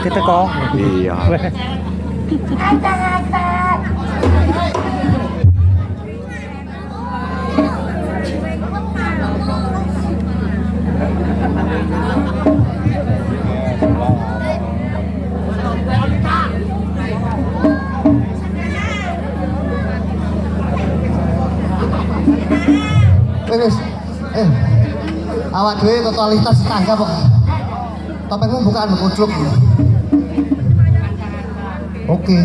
diteko. Iya. Wis. Awak dhewe totalitas tanggap kok. Topengmu bukaan kucluk. Oke.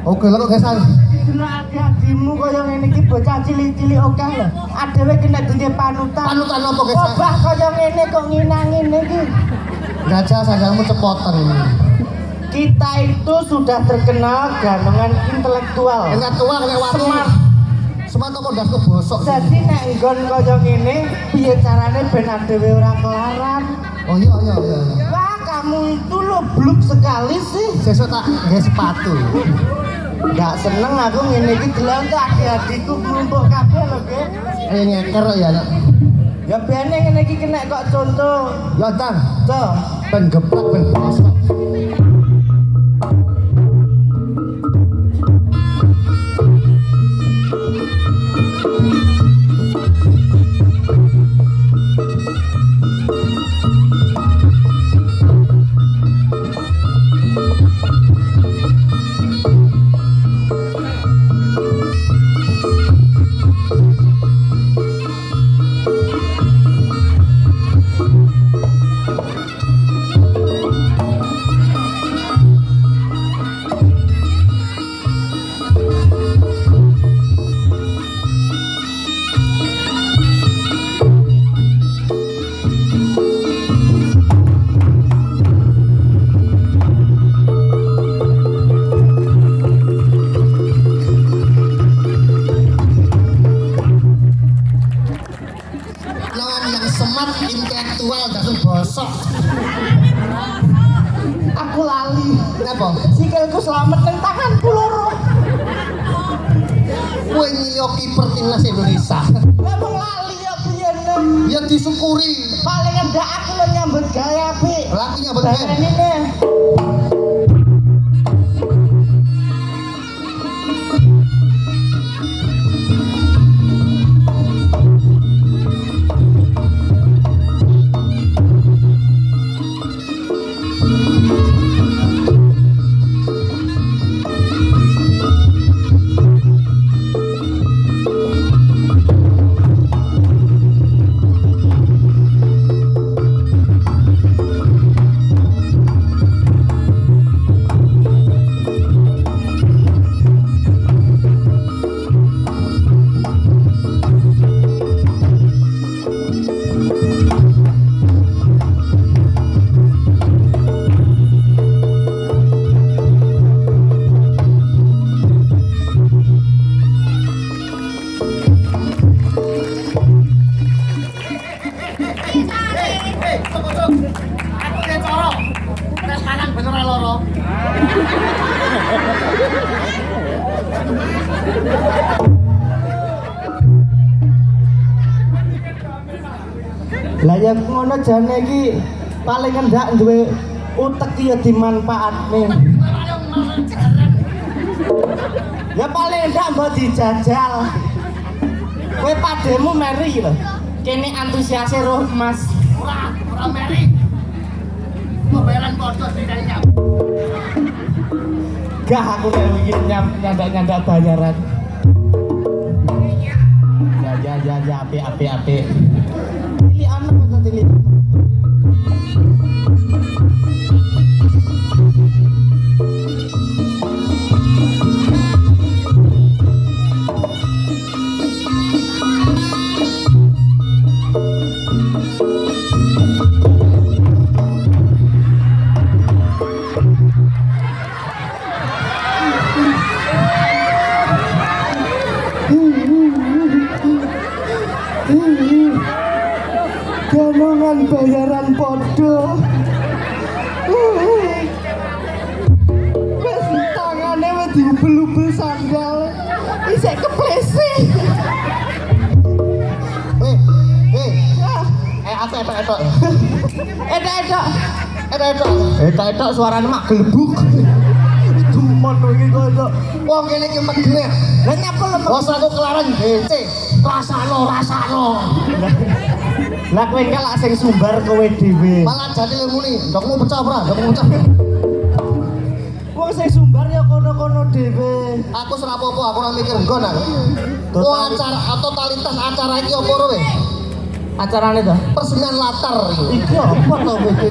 Oke, lho kok gesan. Dino adi-adimu kaya ngene iki bocah cilik-cilik akeh lho. Adewe kena duwe panutan. Panutan apa gesan? Obah kaya ngene kok ngina-ngene iki. Gajah sandalmu cepoten. Kita itu sudah terkenal ganongan intelektual. Intelektual nek watu. Smart. Smart apa ndasku bosok. Jadi nek nggon kaya ngene piye carane ben adewe ora kelaran? Oh iya. Wah, kamu itu loblok sekali sih. Sesuk tak nggae sepatu. Enggak seneng aku ngene iki delok adik-adikku nglumpuk kabeh lho, Ge. Ngeker ya nak. Ya bene ngene iki kena kok contoh. Ya tang, Tuh. ben geplak ben bosok. Intelektual dasar bosok. Aku lali. Kenapa? Sikilku selamat nang tanganku loro. Kowe nyiyok kiper timnas Indonesia. Lah wong lali ya biyen. Ya disyukuri. Paling enggak aku lo nyambut gawe apik. Lah aku nyambut gawe. Ini. Lah ya ngono jane iki paling endak duwe utek iki ya dimanfaatne. Ya paling endak mbok dijajal. Kowe pademu meri lho. Kene antusiase roh emas. Ora meri. Bayaran padha dikane. Gah aku nek iki nyandak-nyandak bayaran. Ya apik. Ini anak kok tadi. Ganongan bayaran podo. Wes tangane wis diubel-ubel sandal. Isek keplese. Apa. Edok. Etok suarane mak gelebuk. Dumun iki kok. Wong kene iki megene. Lah nyapa lho. Bos aku kelaran DC. Rasano. Lah kowe engke lak sing sumbar kowe dhewe. Malah jane muni, ndokmu pecah ora? Ndokmu pecah. Wong sing sumbar ya kono-kono dhewe. Aku ora apa-apa, aku ora mikir nggon aku. Oh, acara totalitas acara iki apa ora we? Acarane to? Persenian latar iki. Iki apa to iki?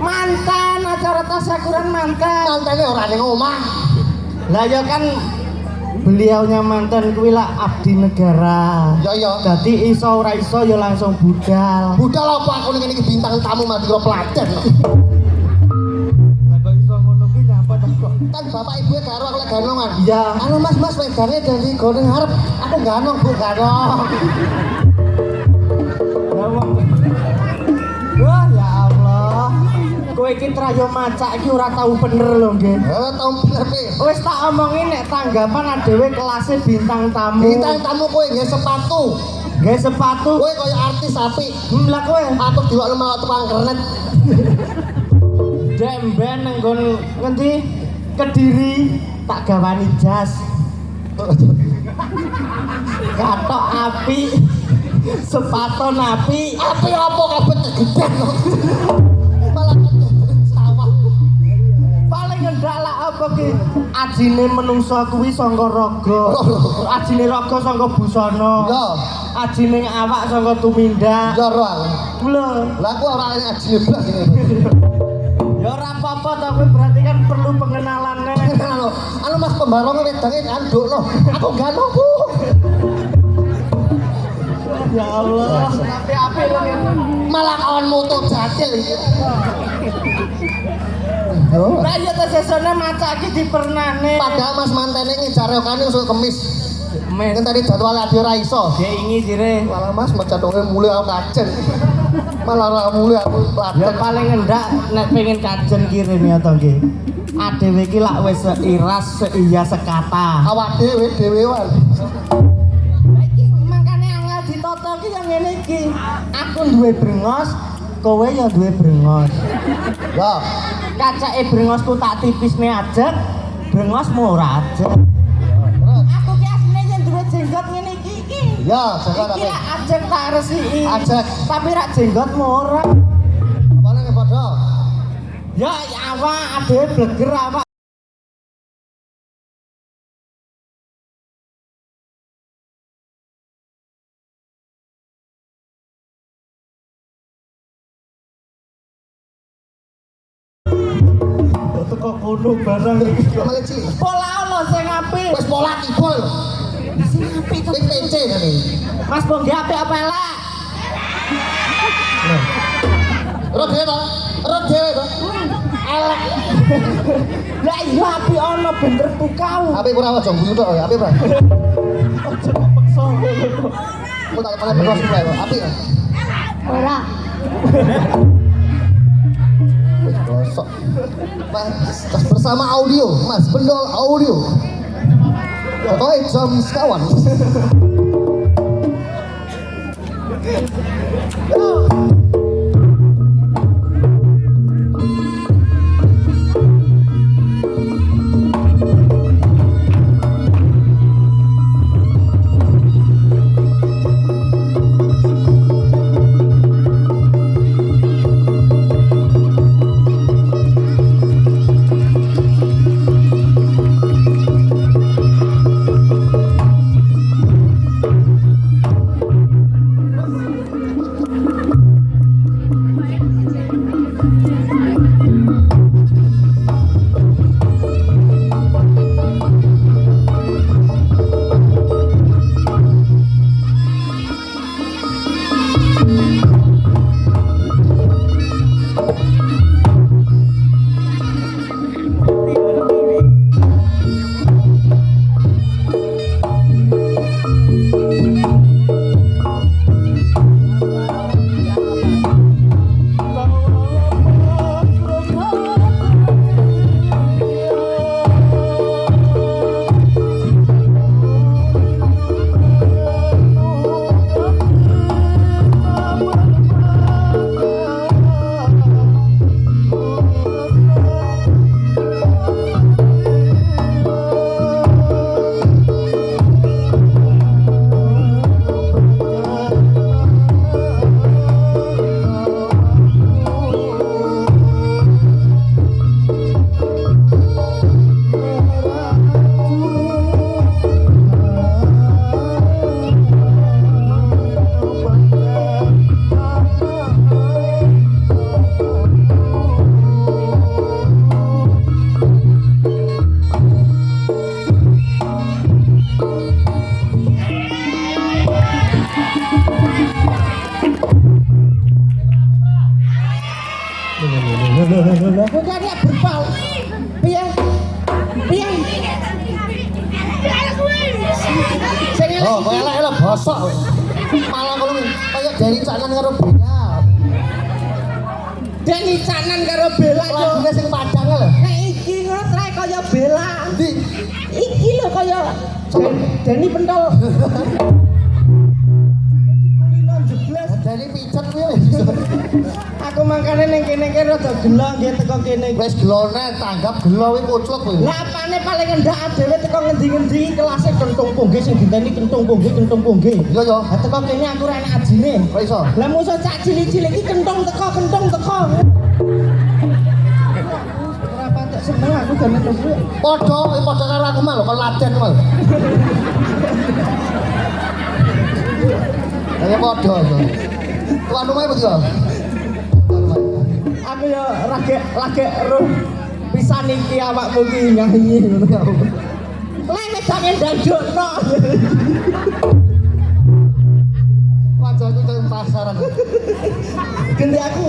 Mantan acara tasyakuran mantan. Mantene ora ning omah. Lah ya kan beliaunya mantan kuwi lah abdi negara. Ya. Dadi iso ora iso ya langsung budal. Budal apa aku ning iki bintang tamu mati karo peladen. Lah kok iso ngono kuwi nyapa to kok? Kan bapak ibu karo aku lek ganongan. Iya. Anu Mas wedane dari gone ngarep. Aku ganong Bu ganong. Wah ya Allah. Kowe iki trayo macak iki ora tau bener lho nggih. Tau bener pi. Wis tak omongin nek tanggapan dhewe kelasé bintang tamu. Bintang tamu kowe nggih sepatu. Nggih sepatu. Kowe kaya artis apik. Lah kowe Aku diwakno malah tukang kernet. demben nang nggon ngendi? Kediri tak gawani jas. Katok api. Sepatu napi. Api apa kabeh tegeden. Malah sawah. Paling ngendak lah apa ki? Ajine menungso kuwi saka raga. Ajine raga saka busana. Ya. Ajine awak saka tumindak. Ya ora. Lho, Lah aku ora ajine blas ini. ya ora apa-apa tapi berarti kan perlu pengenalan nek. Anu Mas pembaronge wedange andukno. Aku ganong Bu. Ya Allah, api-api lho. Malah kawan moto jadil iki. Lah ya tesesone macak iki dipernane. Padahal Mas mantene ngejar rekane usul kemis. Men, Kan tadi jadwal adi ora iso. dia ingi sire. Malah Mas macatoke mulai aku kajen. Malah ora mulai aku Ya peladen. paling ngendak nek pengen kajen kirim ya to nggih. Adewe iki lak wis seiras seiya sekata. Awak dhewe wan. Iki mangkane angel ditata iki yang ngene iki. Aku duwe brengos, kowe ya duwe brengos. Ya. Kacake brengosku tak tipisne ajek, brengosmu ora ajek. Terus. Aku ki asline yen duwe jenggot ngene iki. Ya, jaga Iki tapi. lak ajek tak resiki. Ajek. Tapi rak jenggotmu ora. Apane nggih padha? Ya awak adewe bleger awak. Teko kono barang iki. Malah cilik. Pola ono sing apik. Wis pola kibul. Sing apik to. Iki PC kan iki. Mas Bongge apik apa elek? Ro dhewe to. Elek. Lah iya apik ono bener tukau. Apik ora aja guyu tok ya, apik ora? Aja kepeksa. Aku tak pernah pernah sekolah lho, apik. Ora. Wis gosok. Mas bersama audio, Mas Bendol Audio. Pokoknya jam sekawan. Lho kowe kan ya berpal. Piye? Piye? Sing Oh, kowe elek-elek bosok. Malah kalau kayak dari canan karo beda. Deni canan karo Bella yo. Lagune sing padang lho. Nek iki ngono kaya Bella. Ndi? Iki lho kaya Deni pentol. Kulino jeblas. Dari pijet kuwi. Aku mangkane ning kene iki rada gelo nggih teko kene. Wis gelone tanggap gelo kuwi kucluk kuwi. Lah apane paling endak dhewe teko ngendi-ngendi kelase kentung ponggih sing diteni kentung ponggih. Iya yo. Lah teko kene aku ora enak ajine. Kok iso? Lah musuh cak cilik-cilik iki kentung teko. Ora patek seneng aku jane terus. Padha karo aku mah lho kon laden mah. Ayo padha to. Tuan rumah iki yo. Aku ya lagi roh pisan iki awakmu ki nyanyi ngono ya. Lek jane ndandukno. Wajahku kaya pasaran. Ganti aku.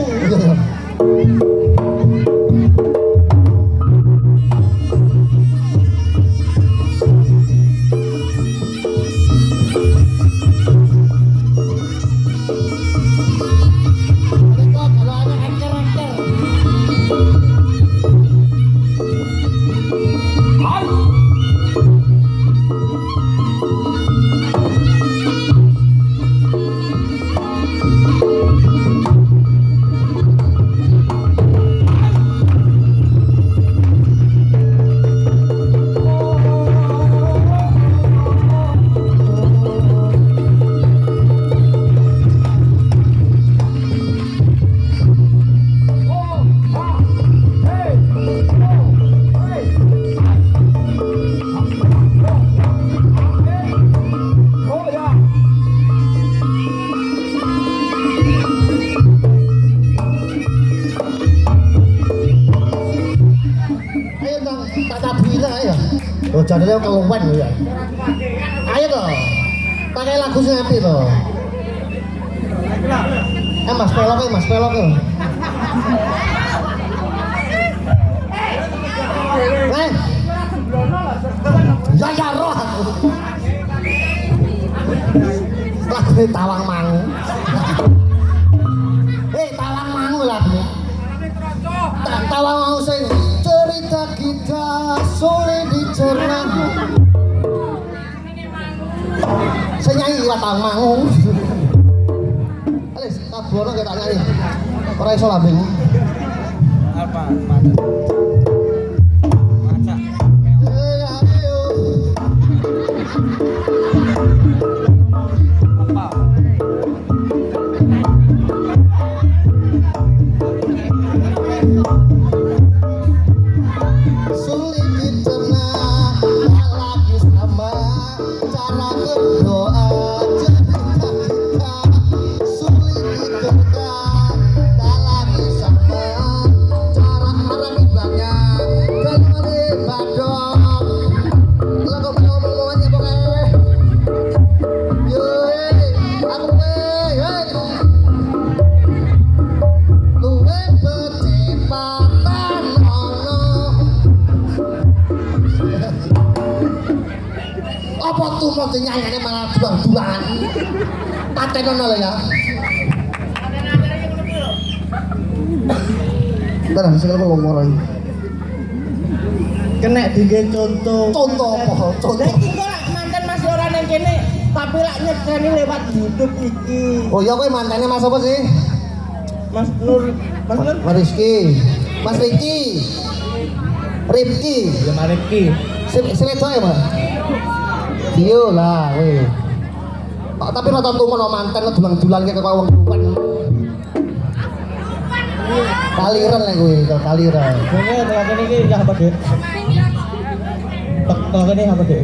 Oh, jadinya keluwen ya. Ayo toh. Pakai lagu sing apik toh. Mas pelok. Ya roh aku. Lagu Tawang Mangu. Tawang Mangu lagu. Tawang Mangu sing cerita kita sulit dicerna. Saya nyanyi liwat Tawang Mangu. Alis, tabono kita nyanyi. Ora iso lambeng. Apa? Nyanyiannya malah duang-duangan patenono lho ya bentar sing aku ngomong ora Kena digawe contoh apa? Contoh iki kok lak manten masih ora nang kene tapi lak nyedani lewat YouTube iki. Oh iya kowe mantene Mas apa sih? Mas Nur, Mas Rizky, Mas Rifki, ya Mariki. Senedo ya Mas? Iya lah, weh. Tapi rata tuh mau mantan lo dulang-dulang kayak kau wong kaliran lah gue, kaliran. Ini tekan ini ya apa deh? Tekan ini apa deh?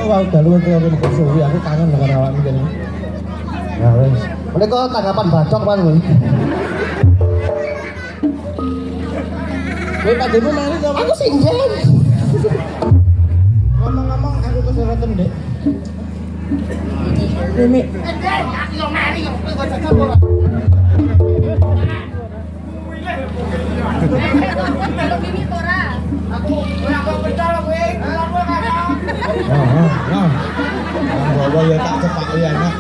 Wow, dalu tekan ini suwi. Aku kangen dengan awak ini. Ya wes. Mereka tanggapan bacok kan gue. Gue tadi pun mana coba? Aku singgah. Ngomong-ngomong aku kesurutan dek. Ini Bawa ya tak cepak ya nak.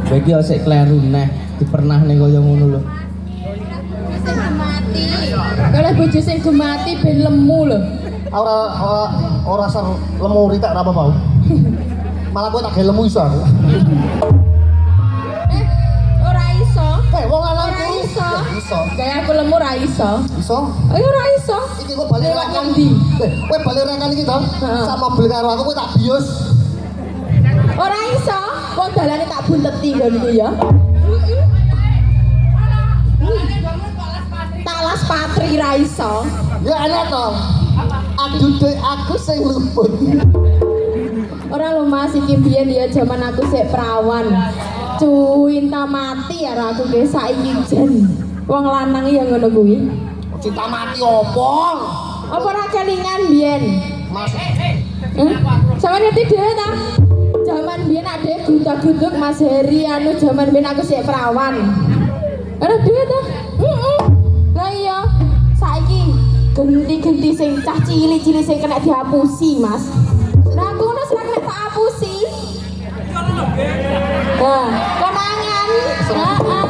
Bagi osek kleru neh dipernah ning kaya ngono lho. Sing gemati. Kalau bojo sing gemati ben lemu lho. Ora ser lemuri tak apa mau. Malah kowe tak gawe lemu iso. Ora iso. Wong lanang Ora iso. Iso. Gaya aku lemu ora iso. Iso? Ayo ora iso. Iki kok balik Lewat rekan ndi? Kowe balik rekan iki to? Heeh. Sak mobil karo aku kowe tak bius. Ora iso. Wong dalane tak bunteti nggonku ya. Tak las patri ra iso. Ya enak to. Aku sing luput. Ora lho Mas iki biyen ya jaman aku sik prawan. Cinta mati ya aku ge saiki jen. Wong lanang ya ngono kuwi. Cinta mati opo? Apa ora kelingan biyen? Mas Sama ngerti dhewe ta? Jaman biyen ade gudak-guduk Mas Heri anu jaman biyen aku sik prawan. Ora dhewe ta? Heeh. Lah iya, saiki genti-genti sing cah cilik-cilik sing kena dihapusi, Mas. Lah aku ngono sing kena tak hapusi. Nah, konangan. Heeh.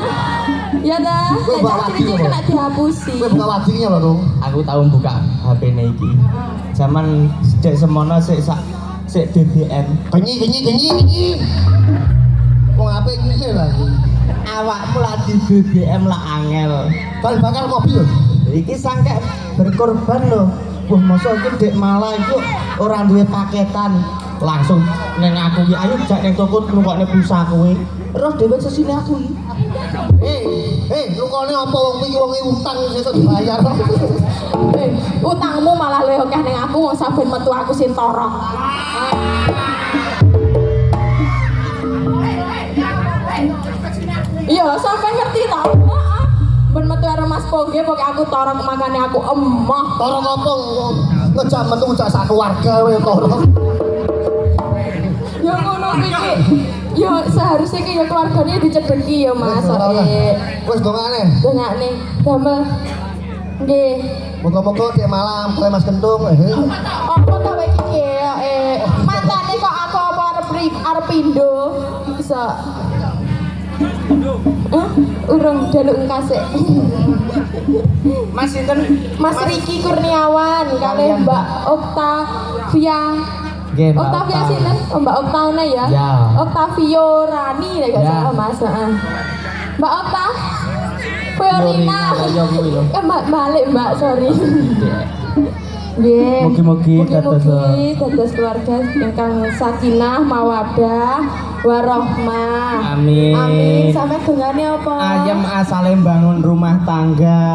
Ya ta, Kowe bawa cah cilik kena dihapusi. kowe buka wadinya lho, Dong. Aku tau buka HP-ne iki. Zaman sejak semono sik BBM. Genyi. Wong HP ngene lagi. Awakmu lagi BBM lah angel. Bal bakar mobil. Iki sangke berkorban lho. Wah, masa iki Dek Malah iku ora duwe paketan. Langsung neng aku iki ayo jak ning toko nukokne pulsa kowe. Terus dhewe sesine aku iki. Lukone apa wong iki wong utang sesuk dibayar. Utangmu malah luwih akeh ning aku wong saben metu aku sing torok. Iya, sampe ngerti ta? Heeh. Ben metu karo Mas Poge pokoke aku torok makane aku emoh. Toro apa ngejam metu cak sak keluarga wae toro. Ya ngono iki. Ya seharusnya ki ya keluargane dicedheki ya Mas. Wis dongane. Dongane damel. Nggih. Moga-moga Dek Malam kowe Mas Kentung. Apa ta wae iki mantane kok aku apa arep pindho bisa Urung delok engkasik. Mas sinten? Mas Riki Kurniawan kalih Mbak Octavia. Nggih, Mbak Octavia Octavia. sinten? Oh, Mbak Octavia ya. Ya. Octavio Rani lek gak Ya. salah Mas. Heeh. Mbak Octa Fiorina. Ya kuwi lho. Mbak balik Mbak, sorry. Nggih. Mugi-mugi Mugi-mugi dados keluarga ingkang sakinah mawaddah warahmah. Amin. Amin. Sampe dongane apa? Ayem asale bangun rumah tangga.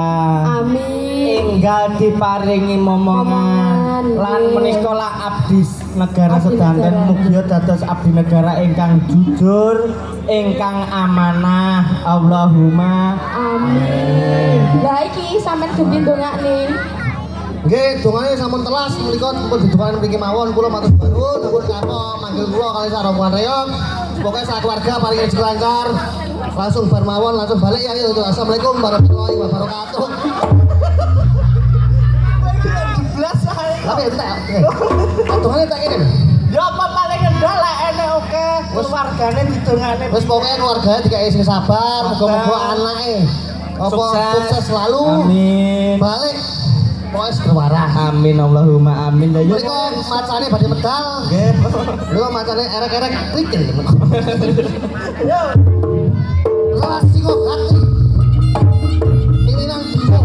Amin. Enggal diparingi momongan lan Nggih. menika la abdi negara Abdi sedanten negara. mugi dados abdi negara ingkang jujur, ingkang amanah. Allahumma Amin. Lah iki sampean gendhi ndongakne. Nggih, dongane sampun telas menika pun didongane mriki mawon kula matur nuwun ampun karo manggil kula kali sak rombongan reog. Pokoke sak keluarga paling rezeki lancar. Langsung bar mawon langsung balik ya. Assalamualaikum warahmatullahi wabarakatuh. Tapi entek. Dongane tak kirim. ya apa paling endah lah enek oke keluargane didongane Wis pokoke keluargane dikai sing sabar, muga-muga anake apa sukses selalu. Amin. Balik pokoke seger waras. Amin Allahumma amin. Ya Mereka macane badhe medal. nggih. Mereka macane erek-erek trikil. Lawas singok hati. Ini nang jempol.